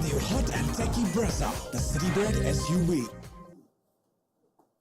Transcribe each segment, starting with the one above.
new hot and techy Brezza, the Citybird SUV.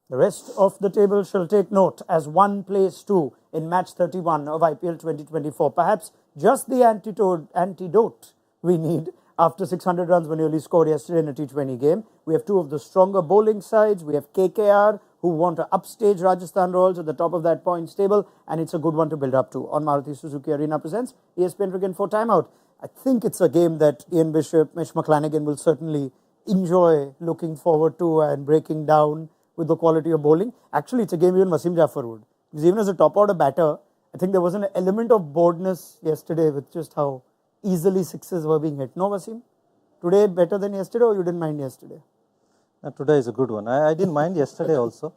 The rest of the table shall take note as one plays two in match 31 of IPL 2024. Perhaps just the antidote we need after 600 runs were nearly scored yesterday in a T20 game. We have two of the stronger bowling sides. We have KKR, who want to upstage Rajasthan Royals at the top of that points table, and it's a good one to build up to. On Maruti Suzuki Arena presents ESPN Cricket for Timeout. I think it's a game that Ian Bishop, McClenaghan will certainly enjoy looking forward to and breaking down with the quality of bowling. Actually, it's a game even Wasim Jaffer would. Because even as a top-order batter, I think there was an element of boredness yesterday with just how easily sixes were being hit. No, Wasim? Today better than yesterday, or you didn't mind yesterday? Today is a good one. I didn't mind yesterday also,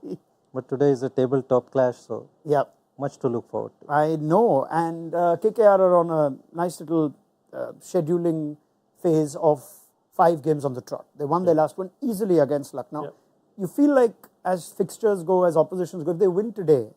but today is a tabletop clash, so yeah, much to look forward to. I know, and KKR are on a nice little scheduling phase of 5 games on the trot. They won their last one easily against Lucknow. Yep. You feel like as fixtures go, as oppositions go, if they win today,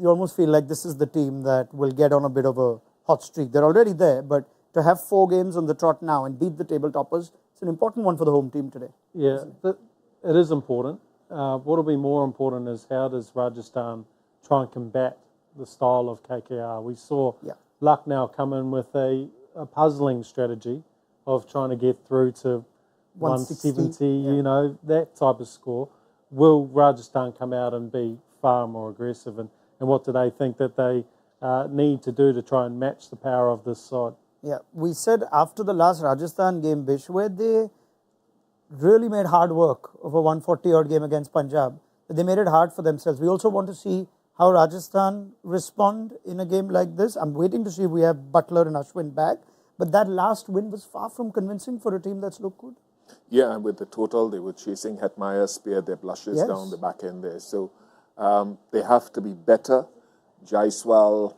you almost feel like this is the team that will get on a bit of a hot streak. They're already there, but to have 4 games on the trot now and beat the table toppers, it's an important one for the home team today. Yeah, it is important. What will be more important is how does Rajasthan try and combat the style of KKR. We saw Lucknow come in with a puzzling strategy of trying to get through to 170, you know, that type of score. Will Rajasthan come out and be far more aggressive? And what do they think that they need to do to try and match the power of this side? Yeah, we said after the last Rajasthan game, Bish, where they really made hard work of a 140-odd game against Punjab, they made it hard for themselves. We also want to see how Rajasthan respond in a game like this. I'm waiting to see if we have Buttler and Ashwin back, but that last win was far from convincing for a team that's looked good. Yeah, and with the total, they were chasing Hetmeyer, spared their blushes down the back end there. So they have to be better. Jaiswal,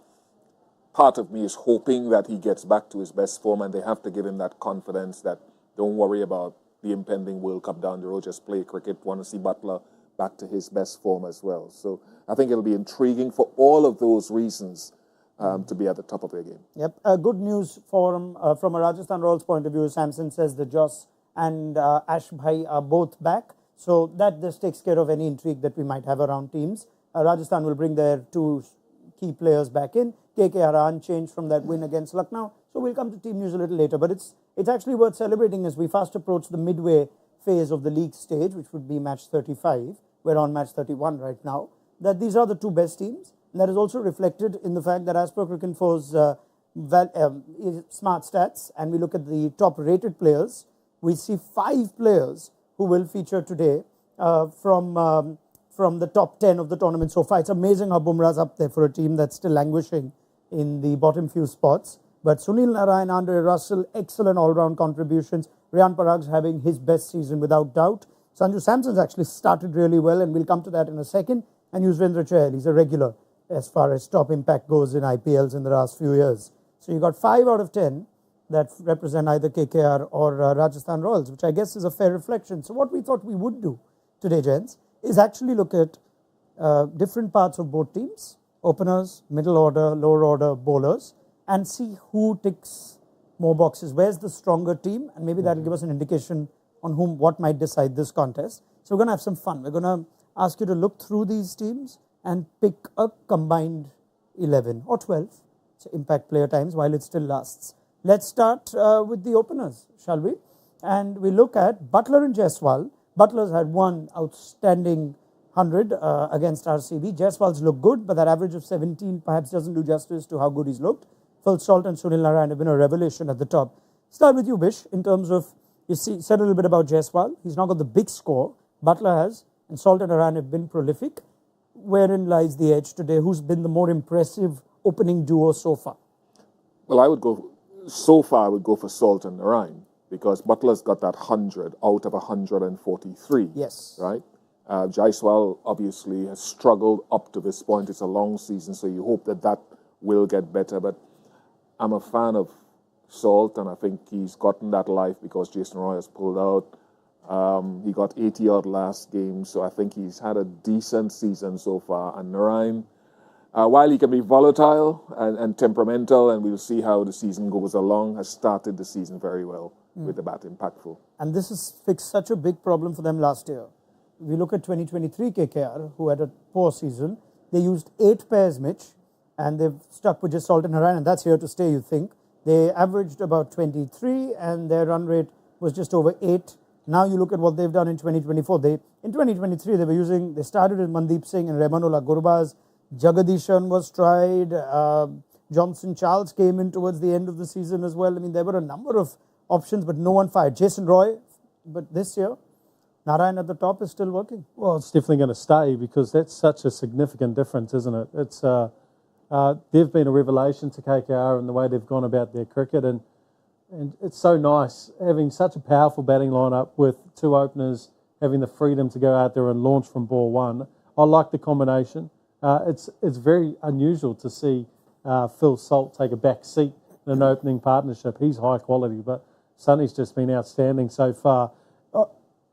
part of me is hoping that he gets back to his best form, and they have to give him that confidence that don't worry about the impending World Cup down the road, just play cricket. Want to see Buttler back to his best form as well. So I think it'll be intriguing for all of those reasons to be at the top of their game. Yep. Good news from a Rajasthan Royals point of view. Samson says that Joss and Ash Bhai are both back. So that just takes care of any intrigue that we might have around teams. Rajasthan will bring their 2 key players back in. KKR are unchanged from that win against Lucknow. So we'll come to team news a little later. But it's actually worth celebrating as we fast approach the midway phase of the league stage, which would be match 35. We're on match 31 right now. That these are the 2 best teams. And that is also reflected in the fact that as per Cricinfo's smart stats, and we look at the top rated players, we see 5 players who will feature today from the top 10 of the tournament so far. It's amazing how Bumrah's up there for a team that's still languishing in the bottom few spots. But Sunil Narine, Andre Russell, excellent all-round contributions. Riyan Parag's having his best season without doubt. Sanju Samson's actually started really well, and we'll come to that in a second. And Yuzvendra Chahal, he's a regular as far as top impact goes in IPLs in the last few years. So you got 5 out of 10 that represent either KKR or Rajasthan Royals, which I guess is a fair reflection. So what we thought we would do today, gents, is actually look at different parts of both teams, openers, middle order, lower order bowlers, and see who ticks more boxes. Where's the stronger team? And maybe that'll give us an indication on what might decide this contest. So we're going to have some fun. We're going to ask you to look through these teams and pick a combined 11 or 12. So impact player times while it still lasts. Let's start with the openers, shall we? And we look at Buttler and Jaiswal. Butler's had one outstanding 100 against RCB. Jaiswal's looked good, but that average of 17 perhaps doesn't do justice to how good he's looked. Phil Salt and Sunil Narine have been a revelation at the top. Start with you, Bish, in terms of, you said a little bit about Jaiswal. He's not got the big score. Buttler has, and Salt and Narine have been prolific. Wherein lies the edge today? Who's been the more impressive opening duo so far? Well, I would go for Salt and Narine, because Butler's got that 100 out of 143. Yes. Right? Jaiswal obviously has struggled up to this point. It's a long season, so you hope that will get better. But I'm a fan of Salt, and I think he's gotten that life because Jason Roy has pulled out. He got 80-odd last game, so I think he's had a decent season so far. And Narine, while he can be volatile and temperamental, and we'll see how the season goes along, has started the season very well. with the bat, impactful. And this has fixed such a big problem for them last year. If we look at 2023 KKR, who had a poor season, they used 8 pairs, Mitch, and they've stuck with just Salt and Narayan, and that's here to stay, you think. They averaged about 23, and their run rate was just over 8. Now you look at what they've done in 2024. In 2023, they started with Mandeep Singh and Rahmanullah Gurbaz. Jagadishan was tried. Johnson Charles came in towards the end of the season as well. I mean, there were a number of options, but no one fired. Jason Roy, but this year, Narayan at the top is still working. Well, it's definitely going to stay because that's such a significant difference, isn't it? It's they've been a revelation to KKR in the way they've gone about their cricket, and it's so nice having such a powerful batting lineup with 2 openers having the freedom to go out there and launch from ball 1. I like the combination. It's very unusual to see Phil Salt take a back seat in an opening partnership. He's high quality, but Sonny's just been outstanding so far.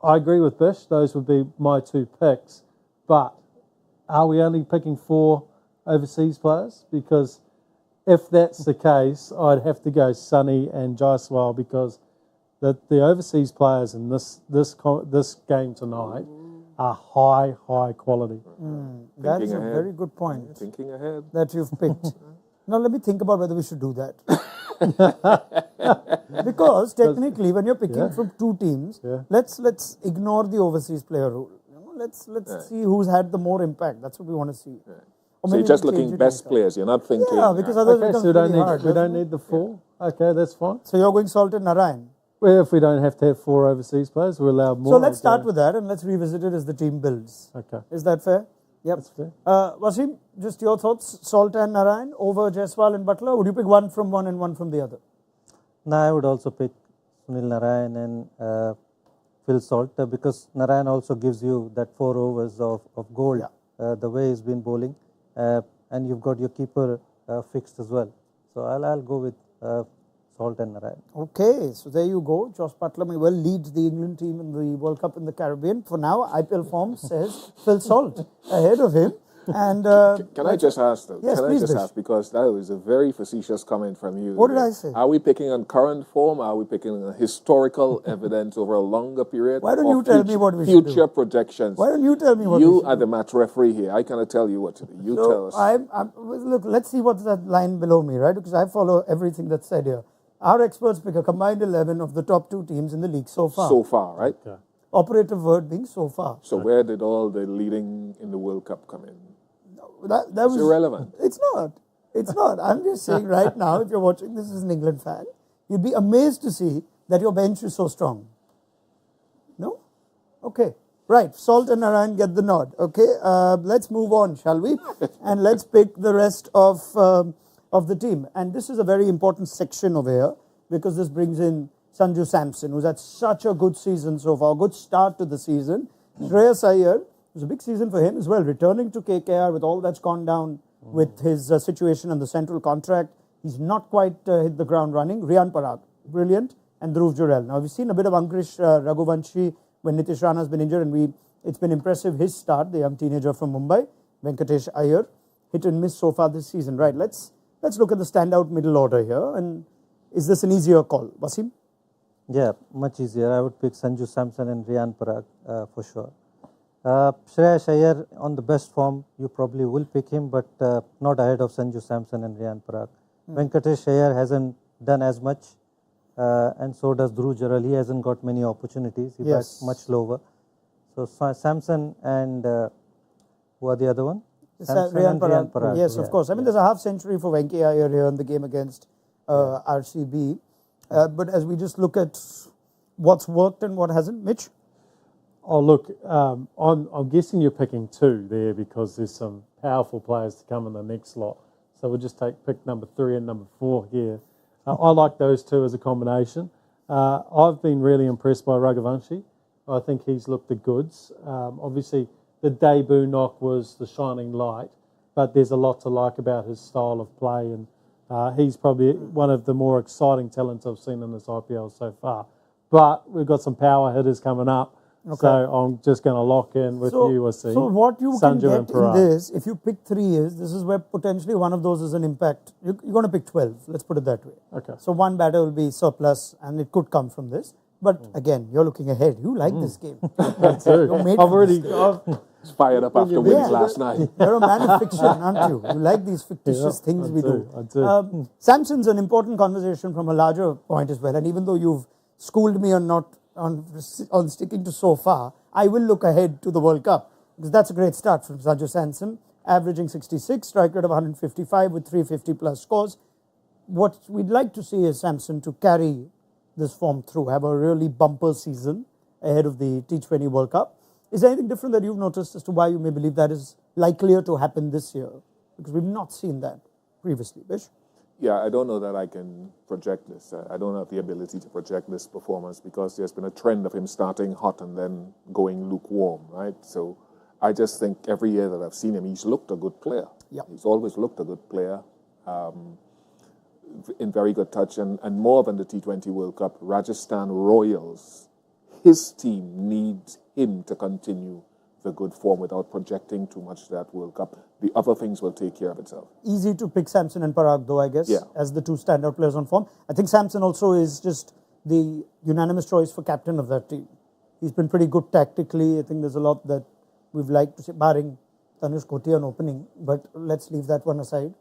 I agree with Bish. Those would be my 2 picks. But are we only picking 4 overseas players? Because if that's the case, I'd have to go Sonny and Jaiswal because the overseas players in this game tonight are high quality. That's a very good point. Thinking ahead. That you've picked. Now let me think about whether we should do that. Because technically, when you're picking from 2 teams, let's ignore the overseas player rule. Let's see who's had the more impact. That's what we want to see. So you're just looking best players. You're not thinking. Yeah, because otherwise it becomes really hard. We don't need the 4. Okay, that's fine. So you're going Salt and Narayan. Well, if we don't have to have 4 overseas players, we're allowed more. So let's start with that and let's revisit it as the team builds. Okay. Is that fair? Yep. That's fair. Wasim, just your thoughts. Salt and Narayan over Jaiswal and Butler. Would you pick one from one and one from the other? No, I would also pick Sunil Narayan and Phil Salt because Narayan also gives you that 4 overs of gold. The way he's been bowling, and you've got your keeper fixed as well. So I'll go with Salt and Narayan. Okay, so there you go. Jos Butler may well lead the England team in the World Cup in the Caribbean. For now, IPL form says Phil Salt ahead of him. And can I just ask though? Yes, can please, I just Bish. ask because that was a very facetious comment from you. What did I say? Are we picking on current form? Are we picking on historical evidence over a longer period? Why don't you tell me what we should do? Future projections. Why don't you tell me what we You should are do? the match referee here. I cannot tell you what to do. You So tell us. look, let's see what's that line below me, right? Because I follow everything that's said here. Our experts pick a combined 11 of the top 2 teams in the league so far. So far, right? Okay. Operative word being so far. So where did all the leading in the World Cup come in? That was irrelevant. It's not. It's not. I'm just saying right now, if you're watching this as an England fan, you'd be amazed to see that your bench is so strong. No? Okay. Right. Salt and Narayan get the nod. Okay. Let's move on, shall we? And let's pick the rest of the team. And this is a very important section over here because this brings in Sanju Samson, who's had such a good season so far, a good start to the season. Shreyas Iyer. It was a big season for him as well, returning to KKR with all that's gone down with his situation and the central contract. He's not quite hit the ground running. Riyan Parag, brilliant, and Dhruv Jurel. Now, we've seen a bit of Ankrish Raghuvanshi when Nitish Rana has been injured, and it's been impressive, his start, the young teenager from Mumbai. Venkatesh Iyer, hit and miss so far this season. Right, let's look at the standout middle order here. And is this an easier call? Wasim? Yeah, much easier. I would pick Sanju Samson and Riyan Parag for sure. Shreyas Iyer on the best form, you probably will pick him, but not ahead of Sanju Samson and Riyan Parag. Venkatesh Iyer hasn't done as much, and so does Dhruv Jurel. He hasn't got many opportunities. He bats much lower. So Samson and who are the other one? Riyan Parag. Yes, of course. I mean, there's a half century for Venki Iyer here in the game against RCB. But as we just look at what's worked and what hasn't, Mitch? Oh, look, I'm guessing you're picking 2 there because there's some powerful players to come in the next slot. So we'll just pick number 3 and number 4 here. I like those 2 as a combination. I've been really impressed by Raghuvanshi. I think he's looked the goods. Obviously, the debut knock was the shining light, but there's a lot to like about his style of play, and he's probably one of the more exciting talents I've seen in this IPL so far. But we've got some power hitters coming up. Okay. So I'm just going to lock in with you, Wasim. So what you Sanju can and get in Parag. this, if you pick 3 is, this is where potentially one of those is an impact. You're going to pick 12, let's put it that way. Okay. So one batter will be surplus and it could come from this. But again, you're looking ahead. You like this game. That's it. You're made I've for this already. game. It's fired up after wins last night. You're a man of fiction, aren't you? You like these fictitious things we do. I do. Samson's an important conversation from a larger point as well. And even though you've schooled me on not on sticking to so far, I will look ahead to the World Cup because that's a great start from Sanju Samson, averaging 66, strike rate of 155 with 350 plus scores. What we'd like to see is Samson to carry this form through, have a really bumper season ahead of the T20 World Cup. Is there anything different that you've noticed as to why you may believe that is likelier to happen this year? Because we've not seen that previously. Bish? Yeah, I don't know that I can project this. I don't have the ability to project this performance because there's been a trend of him starting hot and then going lukewarm, right? So I just think every year that I've seen him, he's looked a good player. Yeah. He's always looked a good player. In very good touch, and more than the T20 World Cup, Rajasthan Royals, his team needs him to continue the good form without projecting too much that World Cup. The other things will take care of itself. Easy to pick Samson and Parag, though, I guess, Yeah. as the 2 standout players on form. I think Samson also is just the unanimous choice for captain of that team. He's been pretty good tactically. I think there's a lot that we've liked to see, barring Tanush Kotian opening, but let's leave that one aside.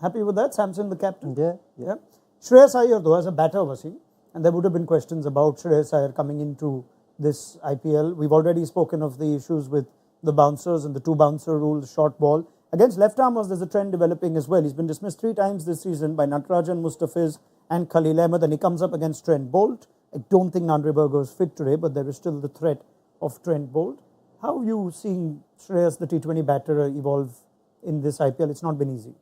Happy with that? Samson, the captain? Yeah. Shreyas Iyer, though, as a batter, Wasim, and there would have been questions about Shreyas Iyer coming into this IPL. We've already spoken of the issues with the bouncers and the 2-bouncer rule, the short ball. Against left-armers, there's a trend developing as well. He's been dismissed 3 times this season by Natarajan, Mustafiz and Khalil Ahmed, and he comes up against Trent Bolt. I don't think Nanreberger is fit today, but there is still the threat of Trent Bolt. How are you seeing Shreyas, the T20 batter, evolve in this IPL? It's not been easy.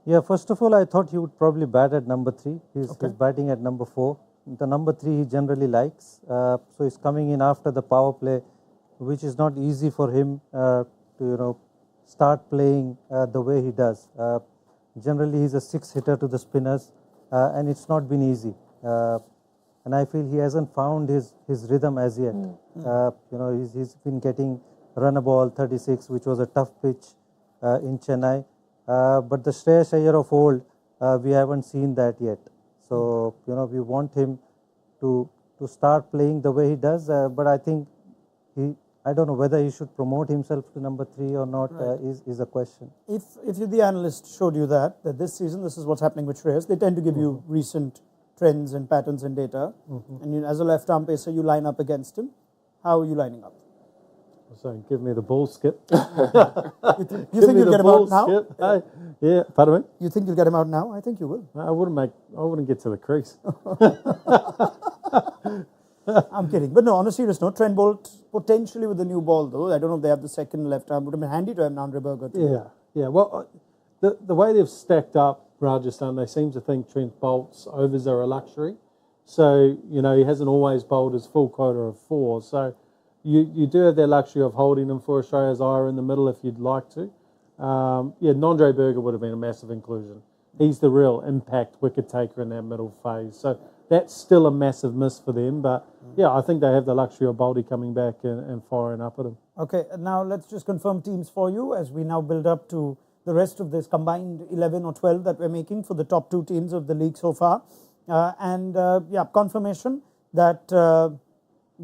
Yeah, first of all, I thought he would probably bat at number 3. He's batting at number 4. The number 3 he generally likes. So he's coming in after the power play, which is not easy for him to start playing the way he does. Generally, he's a 6-hitter to the spinners, and it's not been easy. And I feel he hasn't found his rhythm as yet. He's been getting run a ball 36, which was a tough pitch in Chennai. But the Shreyas Iyer of old, we haven't seen that yet. So, we want him to start playing the way he does. But I think I don't know whether he should promote himself to number 3 or not, is a question. If the analyst showed you that this season, this is what's happening with Shreyas, they tend to give you recent trends and patterns and data. And as a left-arm pacer, you line up against him. How are you lining up? So give me the ball, Skip. You think you'll get him out now? Skip. Hey, yeah, pardon me? You think you'll get him out now? I think you will. I wouldn't get to the crease. I'm kidding. But no, on a serious note, Trent Bolt potentially with the new ball, though. I don't know if they have the second left arm. Would have been handy to have Nanreberger too. Yeah. Well, the way they've stacked up Rajasthan, they seem to think Trent Bolt's overs are a luxury. So, he hasn't always bowled his full quota of 4. So you do have that luxury of holding him for Shreyas Iyer in the middle if you'd like to. Nanreberger would have been a massive inclusion. He's the real impact wicket taker in that middle phase. So that's still a massive miss for them. But, I think they have the luxury of Boldy coming back and firing up at him. Okay, now let's just confirm teams for you as we now build up to the rest of this combined 11 or 12 that we're making for the top 2 teams of the league so far. Confirmation that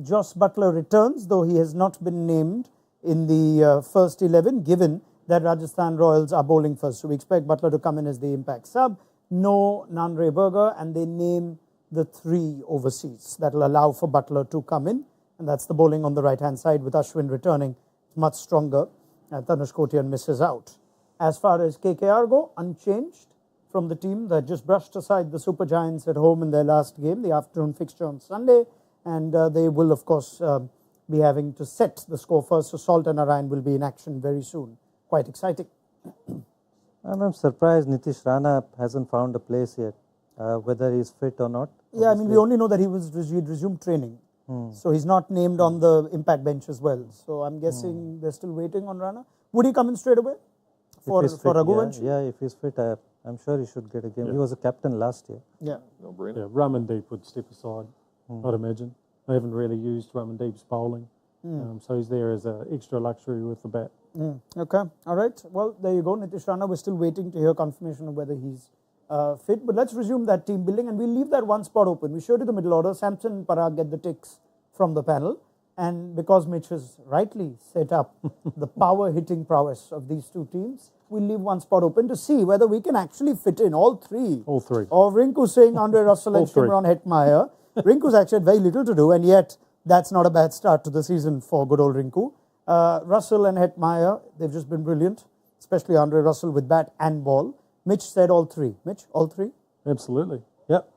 Jos Buttler returns, though he has not been named in the first 11, given that Rajasthan Royals are bowling first. So we expect Buttler to come in as the impact sub. No Nanreberger, and they name the 3 overseas. That will allow for Buttler to come in. And that's the bowling on the right-hand side with Ashwin returning. It's much stronger. Tanush Kotian misses out. As far as KKR go, unchanged from the team that just brushed aside the Super Giants at home in their last game, the afternoon fixture on Sunday. And they will, of course, be having to set the score first. So Salt and Narayan will be in action very soon. Quite exciting. I'm surprised Nitish Rana hasn't found a place yet, whether he's fit or not. Yeah, obviously. We only know that he'd resumed training. So he's not named on the impact bench as well. So I'm guessing they're still waiting on Rana. Would he come in straight away for Raghuvanshi? Yeah, if he's fit, I'm sure he should get a game. He was a captain last year. Yeah. No brainer. Yeah, Ramandeep would step aside, I'd imagine. They haven't really used Ramandeep's bowling. So he's there as an extra luxury with the bat. Okay, all right. Well, there you go, Nitish Rana. We're still waiting to hear confirmation of whether he's fit. But let's resume that team building, and we'll leave that one spot open. We showed you the middle order. Samson and Parag get the ticks from the panel. And because Mitch has rightly set up the power hitting prowess of these two teams, we'll leave one spot open to see whether we can actually fit in all three. All three. Of Rinku Singh, Andre Russell and Shimron Hetmeyer. Rinku's actually had very little to do, and yet that's not a bad start to the season for good old Rinku. Russell and Hetmeyer, they've just been brilliant, especially Andre Russell with bat and ball. Mitch said all three. Mitch, all three? Absolutely. Yep.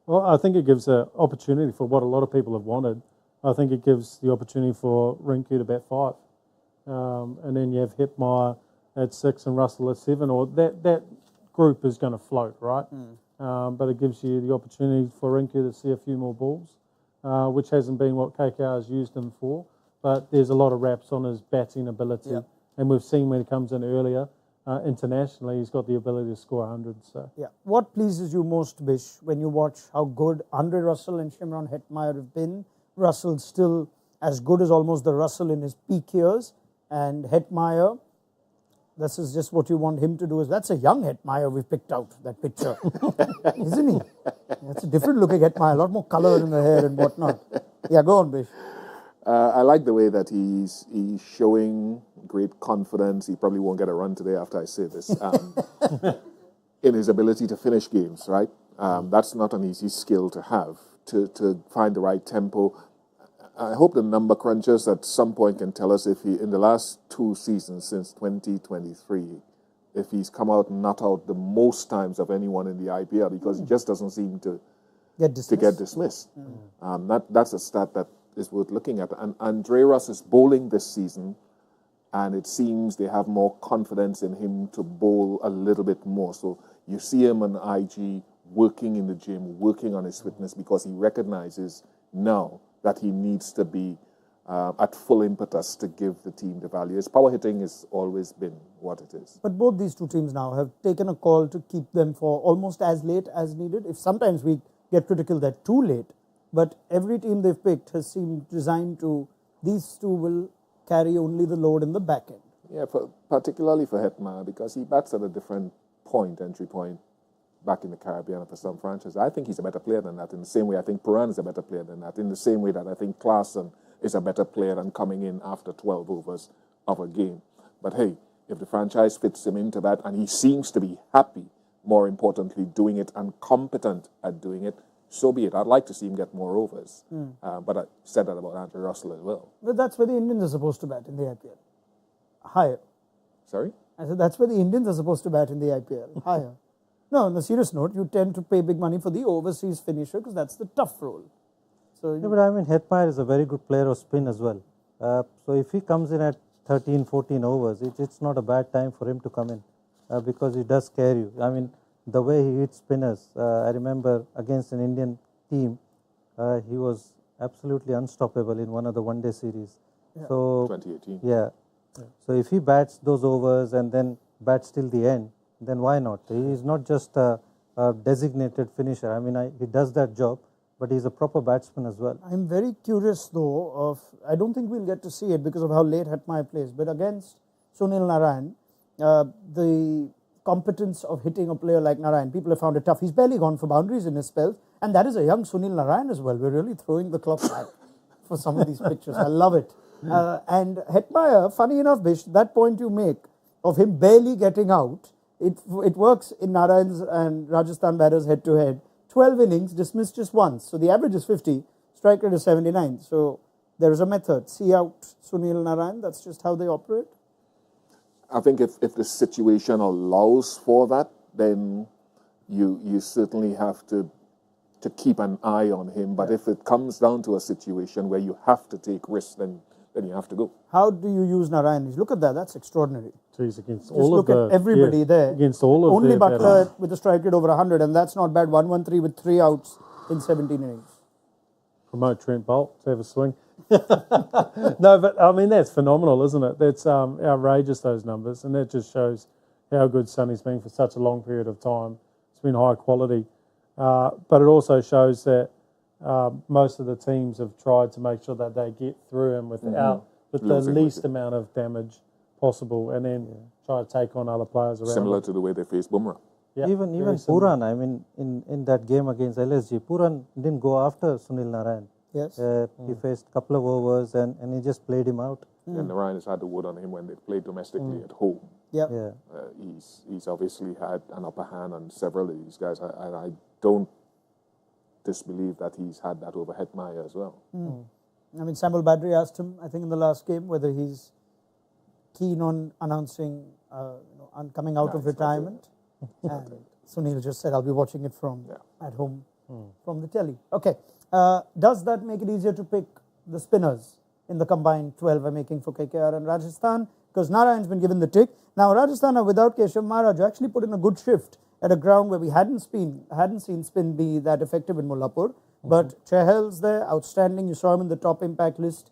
Well, I think it gives an opportunity for what a lot of people have wanted. I think it gives the opportunity for Rinku to bat 5. And then you have Hetmeyer at 6 and Russell at 7. Or that group is going to float, right? But it gives you the opportunity for Rinku to see a few more balls, which hasn't been what KKR has used him for. But there's a lot of raps on his batting ability. Yep. And we've seen when he comes in earlier, internationally, he's got the ability to score 100. So. Yeah. What pleases you most, Bish, when you watch how good Andre Russell and Shimron Hetmeyer have been? Russell's still as good as almost the Russell in his peak years. And Hetmeyer, this is just what you want him to do. Is that's a young Hetmeyer we've picked out, that picture. Isn't he? That's a different looking Hetmeyer, a lot more colour in the hair and whatnot. Yeah, go on, Bish. I like the way that he's showing great confidence. He probably won't get a run today after I say this. In his ability to finish games, right? That's not an easy skill to have, to find the right tempo. I hope the number crunchers at some point can tell us if he, in the last 2 seasons since 2023, if he's come out and not out the most times of anyone in the IPL, because he just doesn't seem to get dismissed. That's a stat that is worth looking at. And Andre Russ is bowling this season, and it seems they have more confidence in him to bowl a little bit more. So you see him on IG working in the gym, working on his fitness, because he recognizes now that he needs to be at full impetus to give the team the value. His power hitting has always been what it is. But both these two teams now have taken a call to keep them for almost as late as needed. If sometimes we get critical that too late, but every team they've picked has seemed designed to, these two will carry only the load in the back end. Yeah, particularly for Hetmeyer, because he bats at a different entry point back in the Caribbean for some franchises. I think he's a better player than that. In the same way, I think Puran is a better player than that. In the same way that I think Klaasen is a better player than coming in after 12 overs of a game. But hey, if the franchise fits him into that, and he seems to be happy, more importantly, doing it and competent at doing it, so be it. I'd like to see him get more overs. But I said that about Andre Russell as well. But that's where the Indians are supposed to bat in the IPL. Higher. Sorry? I said that's where the Indians are supposed to bat in the IPL. Higher. No, on a serious note, you tend to pay big money for the overseas finisher because that's the tough role. So yeah, but I mean, Hetmeyer is a very good player of spin as well. So if he comes in at 13, 14 overs, it's not a bad time for him to come in because he does scare you. I mean, the way he hits spinners, I remember against an Indian team, he was absolutely unstoppable in one of the one-day series. Yeah. So 2018. Yeah. So if he bats those overs and then bats till the end, then why not? He is not just a designated finisher. I mean, he does that job, but he's a proper batsman as well. I'm very curious though of, I don't think we'll get to see it because of how late Hetmeyer plays, but against Sunil Narayan, the competence of hitting a player like Narayan, people have found it tough. He's barely gone for boundaries in his spells, and that is a young Sunil Narayan as well. We're really throwing the clock back for some of these pictures. I love it. And Hetmeyer, funny enough, Bish, that point you make of him barely getting out, it works in Narayan's and Rajasthan batters head-to-head. 12 innings, dismissed just once. So the average is 50, strike rate is 79. So there is a method. See out Sunil Narayan, that's just how they operate. I think if the situation allows for that, then you certainly have to keep an eye on him. But if it comes down to a situation where you have to take risks, then you have to go. How do you use Narayan? Look at that, that's extraordinary. Jeez, against Just all look of at everybody there. Against all of Only their Butler batters. with a strike rate over 100, and that's not bad. 113 with 3 outs in 17 innings. Promote Trent Bolt to have a swing. No, but I mean, that's phenomenal, isn't it? That's outrageous, those numbers, and that just shows how good Sonny's been for such a long period of time. It's been high quality. But it also shows that most of the teams have tried to make sure that they get through him with the Losing least wicket. amount of damage possible, and then try to take on other players around. Similar him. to the way they face Bumrah. Yeah, Even very similar. Puran, I mean, in that game against LSG, Puran didn't go after Sunil Narayan. Yes. He faced a couple of overs and he just played him out. And Narayan has had the wood on him when they played domestically at home. Yeah. Yeah. He's obviously had an upper hand on several of these guys. I don't disbelieve that he's had that over Hetmyer as well. I mean, Samuel Badri asked him, I think in the last game, whether he's keen on announcing, on coming out of he's not doing retirement. And Sunil just said, I'll be watching it from at home from the telly. Okay. Does that make it easier to pick the spinners in the combined 12 are making for KKR and Rajasthan? Because Narayan's been given the tick. Now, Rajasthan are without Keshav Maharaj actually put in a good shift at a ground where we hadn't seen spin be that effective in Mullapur. But Chahal's there, outstanding. You saw him in the top impact list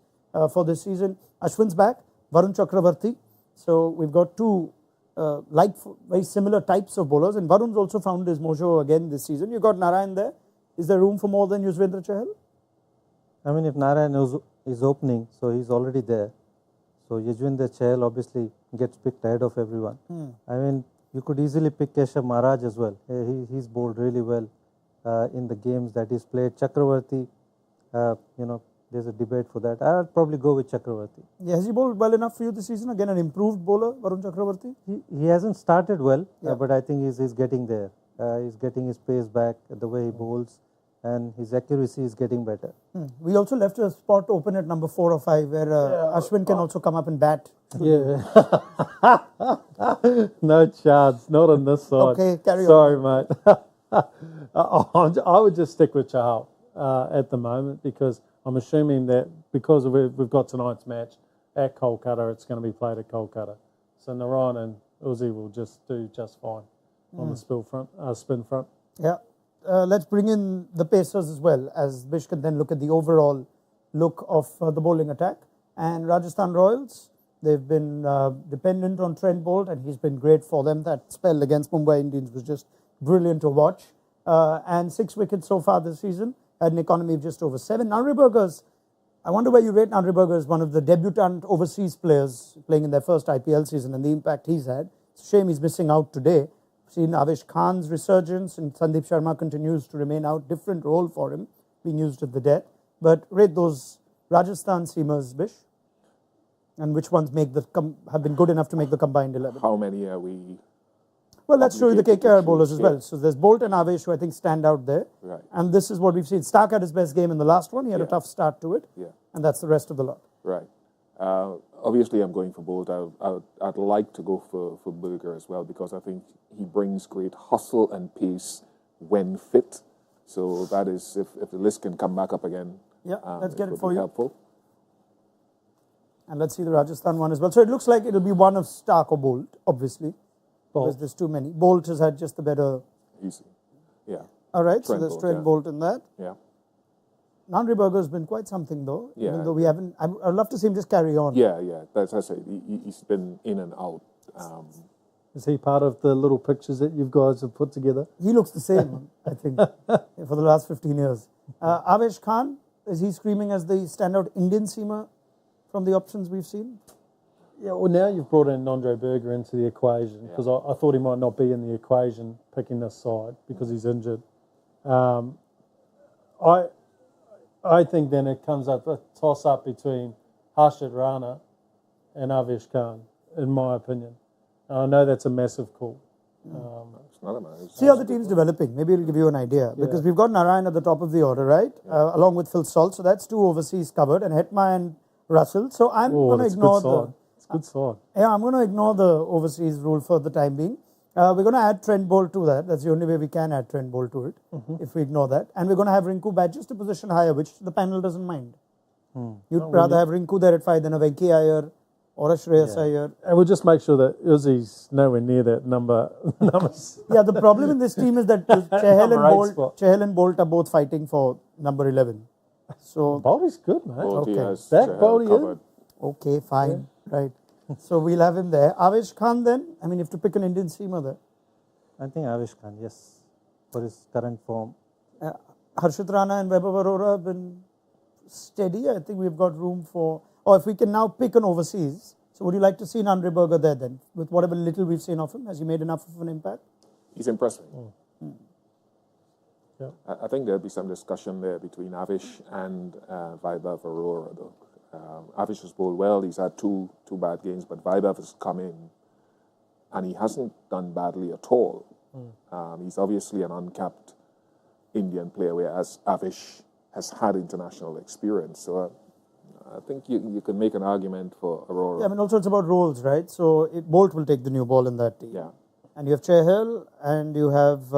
for this season. Ashwin's back, Varun Chakravarti. So we've got two very similar types of bowlers. And Varun's also found his mojo again this season. You got Narayan there. Is there room for more than Yuzvendra Chahal? I mean, if Narayan is opening, so he's already there. So Yuzvendra Chahal obviously gets picked ahead of everyone. I mean, you could easily pick Keshav Maharaj as well. He's bowled really well in the games that he's played. Chakravarti, there's a debate for that. I'll probably go with Chakravarti. Yeah, has he bowled well enough for you this season? Again, an improved bowler, Varun Chakravarti? He hasn't started well, but I think he's getting there. He's getting his pace back, the way he bowls, and his accuracy is getting better. We also left a spot open at number 4 or 5 where Ashwin can also come up and bat. Yeah. No chance. Not on this side. Okay, carry on. Sorry, mate. I would just stick with Chahal at the moment, because I'm assuming that because we've got tonight's match at Kolkata, it's going to be played at Kolkata. So Narayan and Uzi will just do just fine on the spin front. Yeah. Let's bring in the Pacers as well, as Bish can then look at the overall look of the bowling attack. And Rajasthan Royals, they've been dependent on Trent Bolt, and he's been great for them. That spell against Mumbai Indians was just brilliant to watch. And 6 wickets so far this season, had an economy of just over 7. Nanriburgers, I wonder where you rate Nanriburgers, one of the debutant overseas players playing in their first IPL season, and the impact he's had. It's a shame he's missing out today. Seen Avesh Khan's resurgence, and Sandeep Sharma continues to remain out. Different role for him, being used at the death. But rate those Rajasthan seamers, Bish, and which ones have been good enough to make the combined 11? How many are we? Well, let's show you the obligated to KKR bowlers choose as well. here? So there's Bolt and Avesh, who I think stand out there. Right. And this is what we've seen. Stark had his best game in the last one. He had a tough start to it. Yeah. And that's the rest of the lot. Right. Obviously, I'm going for Bolt. I'd like to go for Berger as well, because I think he brings great hustle and pace when fit. So that is, if the list can come back up again, Yeah, let's get it would for be you. helpful. And let's see the Rajasthan one as well. So it looks like it'll be one of Stark or Bolt, obviously. Because there's too many. Bolt has had just the better. Easy. Yeah. All right, so Trent there's Bolt, Trent yeah. Bolt in that. Yeah. Nanriburger's been quite something, though. Yeah. Even though we haven't. I'd love to see him just carry on. Yeah. That's I say. He's been in and out. Is he part of the little pictures that you guys have put together? He looks the same, I think, for the last 15 years. Avesh Khan, is he screaming as the standout Indian seamer from the options we've seen? Yeah, well, now you've brought in Andre Berger into the equation, because I thought he might not be in the equation picking this side because he's injured. I think then it comes up a toss-up between Harshit Rana and Avesh Khan, in my opinion. I know that's a massive call. It's not a man. See how the team's developing. Maybe it'll give you an idea. Because we've got Narayan at the top of the order, right? Along with Phil Salt. So that's 2 overseas covered. And Hetma and Russell. So I'm going to ignore the... It's a good side. Yeah, I'm going to ignore the overseas rule for the time being. We're going to add Trent Bolt to that. That's the only way we can add Trent Bolt to it, if we ignore that. And we're going to have Rinku bat just a position higher, which the panel doesn't mind. You'd rather have Rinku there at 5 than a Venki Iyer or a Shreyas Iyer. And we'll just make sure that Uzi's nowhere near that number. Yeah, the problem in this team is that Chahal and Bolt are both fighting for number 11. So, Boldy's good, mate. Boldy Okay. has That Chahal Boldy is- covered. okay, fine, right. So we'll have him there. Avesh Khan then, I mean, you have to pick an Indian seamer there. I think Avesh Khan, yes, for his current form. Harshit Rana and Vaibhav Arora have been steady. I think we've got room for... Or if we can now pick an overseas. So would you like to see Andre Berger there then? With whatever little we've seen of him, has he made enough of an impact? He's impressed me. Yeah. I think there'll be some discussion there between Avish and Vaibhav Arora, though. Avish has bowled well. He's had two bad games, but Vaibhav has come in and he hasn't done badly at all. He's obviously an uncapped Indian player, whereas Avish has had international experience. So I think you can make an argument for Arora. Yeah, I mean, also it's about roles, right? So Bolt will take the new ball in that team. Yeah. And you have Chahal and you have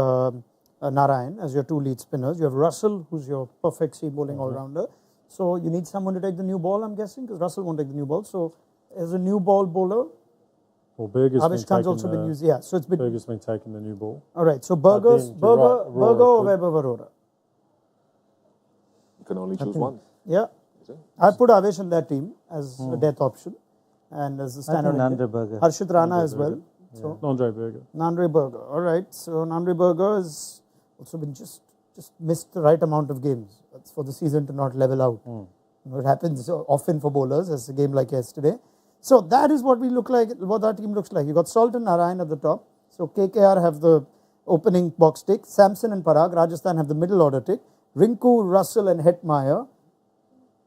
Narayan as your two lead spinners. You have Russell, who's your perfect seam bowling all-rounder. So you need someone to take the new ball, I'm guessing, because Russell won't take the new ball. So as a new ball bowler, Well, Berger's Avish Khan's also been used. Yeah, so it's been... Berger's been taking the new ball. All right, so Berger then you're right, Arora or could. Vaibhav Arora? You can only choose one. Yeah. I'd put Avish in that team as a death option and as a standard. Andre Berger. Harshit Rana as well. So Andre Berger. Nandre Berger. All right. So Nandre Berger has also been just missed the right amount of games. That's for the season to not level out. It happens often for bowlers as a game like yesterday. So that is what we look like, what our team looks like. You got Salt and Narayan at the top. So KKR have the opening box tick. Samson and Parag. Rajasthan have the middle order tick. Rinku, Russell and Hetmeyer.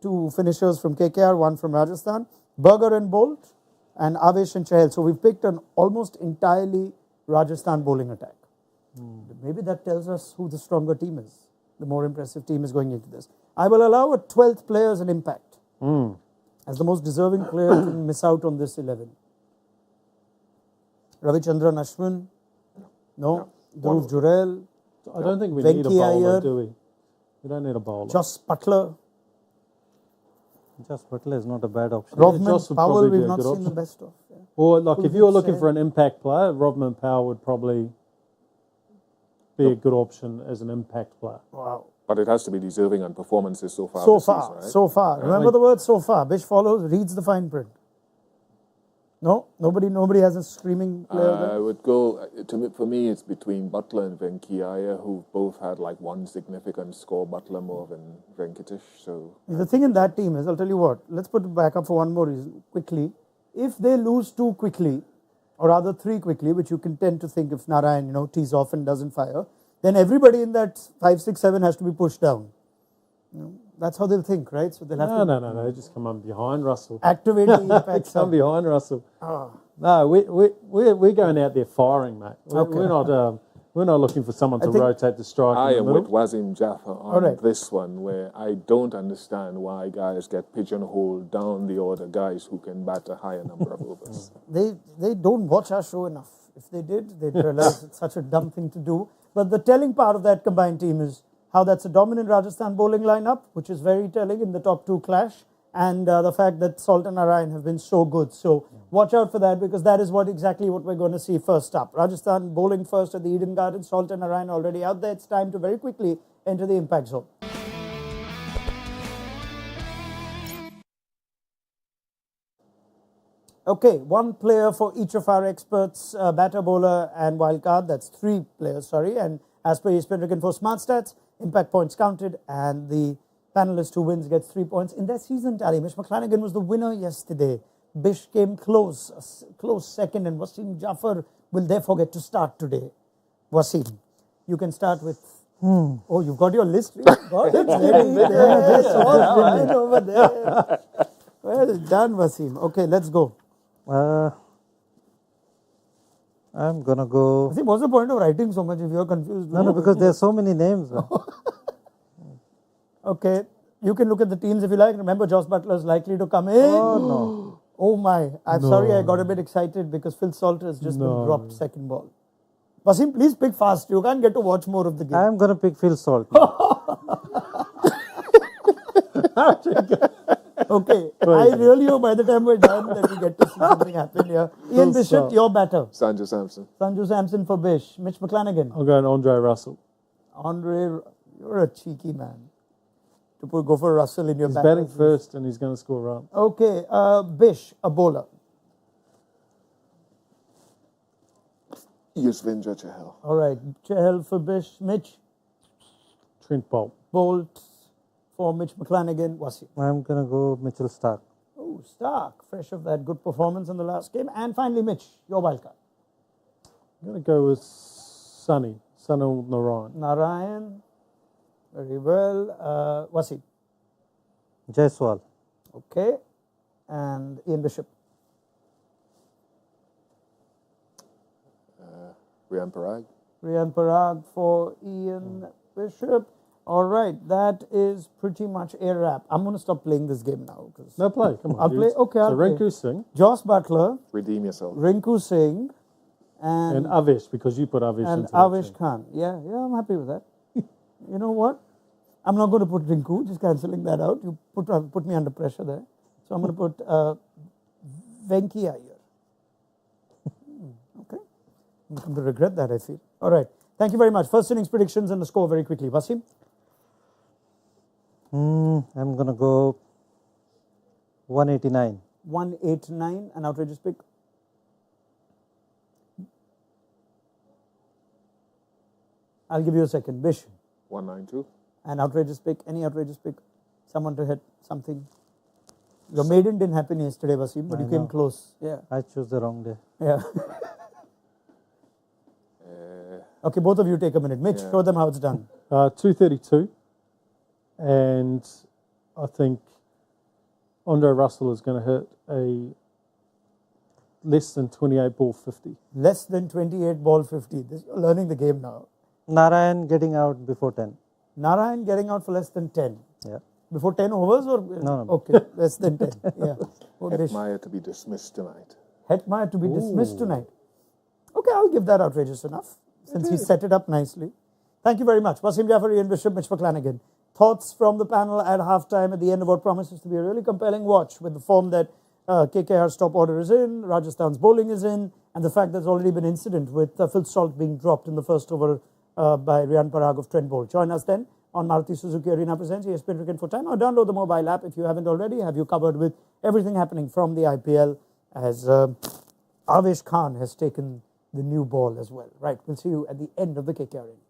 Two finishers from KKR, one from Rajasthan. Berger and Bolt. And Avish and Chahal. So we've picked an almost entirely Rajasthan bowling attack. Maybe that tells us who the stronger team is. The more impressive team is going into this. I will allow a 12th player as an impact. As the most deserving player to miss out on this 11. Ravichandran Ashwin? No. Dhruv Jurel? I don't think we Venki need a bowler, Iyer. do we? We don't need a bowler. Joss Butler? Joss Butler is not a bad option. Rovman Joss would Powell, probably be we've a not good seen the option. best of. Yeah. Or like if you were looking say- for an impact player, Rodman Powell would probably be a good option as an impact player. Wow. But it has to be deserving on performances so far. So this far, season, right? so far. Remember the word so far. Bish follows, reads the fine print. No? Nobody has a screaming player I there? would go, for me, it's between Butler and Venki Iyer, who both had like one significant score. Butler more than Venkatesh. So The thing in that team is, I'll tell you what, let's put it back up for one more reason, quickly. If they lose two quickly, or rather three quickly, which you can tend to think if Narayan, tees off and doesn't fire, then everybody in that 5, 6, 7 has to be pushed down. That's how they'll think, right? So they'll have to No. Just come on behind Russell. activate the impact. Come behind Russell. No, we're going out there firing, mate. We're not looking for someone to think rotate the strike I in am the with middle. Wasim Jaffer on right. this one, where I don't understand why guys get pigeonholed down the order, guys who can bat a higher number of overs. They don't watch our show enough. If they did, they'd realize it's such a dumb thing to do. But the telling part of that combined team is how that's a dominant Rajasthan bowling lineup, which is very telling in the top two clash, and the fact that Salt and Narayan have been so good. So watch out for that, because that is exactly what we're going to see first up. Rajasthan bowling first at the Eden Gardens. Salt and Narayan already out there. It's time to very quickly enter the impact zone. Okay, one player for each of our experts, batter, bowler and wildcard. That's 3 players, sorry. And as per ESPN Cricket for Smart Stats, impact points counted, and the panelist who wins gets 3 points. In their season tally, McClenaghan was the winner yesterday. Bish came close second, and Wasim Jaffer will therefore get to start today. Wasim, you can start with... Oh, you've got your list? Got it ready there. It's all written over there. Well done, Wasim. Okay, let's go. I'm going to go... Wasim, what's the point of writing so much if you're confused? No, because there are so many names. Okay, you can look at the teams if you like. Remember, Joss Butler is likely to come in. Oh, no. Oh my, I'm sorry I got a bit excited because Phil Salter has just been dropped second ball. Wasim, please pick fast. You can't get to watch more of the game. I'm going to pick Phil Salt. Okay, I really hope by the time we're done that we get to see something happen here. Ian Bishop, your batter. Sanju Samson. Sanju Samson for Bish. Mitch McClenaghan. I'll go on Andre Russell. Andre, you're a cheeky man. To go for Russell in your He's batter. batting first and he's going to score runs. Okay, Bish, a bowler. Yuzvendra Chahal. All right, Chahal for Bish. Mitch. Trent Bolt. bolt for Mitch McClenaghan. Wasim. I'm going to go Mitchell Stark. Oh, Stark, fresh of that good performance in the last game. And finally, Mitch, your wildcard. I'm going to go with Sunil Narayan. Narayan, very well. Wasim. Jaiswal. Okay. And Ian Bishop. Riyan Parag. Riyan Parag for Ian Bishop. All right, that is pretty much a wrap. I'm going to stop playing this game now. No, play. Come on. I'll play. Okay, so I'll play. Rinku Singh. Joss Butler, Redeem yourself. Rinku Singh, and Avesh, because you put Avesh and into that Avesh team. Khan. Yeah, I'm happy with that. You know what? I'm not going to put Rinku, just cancelling that out. You put me under pressure there. So I'm going to put Venki Iyer. Okay. I'm going to regret that, I feel. All right. Thank you very much. First innings predictions and the score very quickly. Wasim? I'm going to go 189. 189, an outrageous pick. I'll give you a second. Bish, 192. an outrageous pick. Any outrageous pick? Someone to hit something. Your maiden didn't happen yesterday, Wasim, but you came close. Yeah. I chose the wrong day. Yeah. Okay, both of you take a minute. Mitch, show them how it's done. 232. And I think Andre Russell is going to hit a less than 28 ball 50. Less than 28 ball 50. You're learning the game now. Narayan getting out before 10. Narayan getting out for less than 10. Yeah. Before 10 overs or? No. Okay, less than 10. Yeah. Hetmeyer to be dismissed tonight. Hetmeyer to be dismissed tonight. Okay, I'll give that outrageous enough since he set it up nicely. Thank you very much. Wasim, Jaffer, Ian Bishop, Mitch McClenaghan. Thoughts from the panel at halftime at the end of what promises to be a really compelling watch with the form that KKR's top order is in, Rajasthan's bowling is in, and the fact there's already been incident with Phil Salt being dropped in the first over by Riyan Parag of Trent Bolt. Join us then on Maruti Suzuki Arena Presents ESPN Cricket for Time, or download the mobile app if you haven't already. Have you covered with everything happening from the IPL as Avesh Khan has taken the new ball as well. Right, we'll see you at the end of the KKR innings.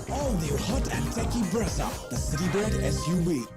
All new hot and techy Brezza, the Citybird SUV.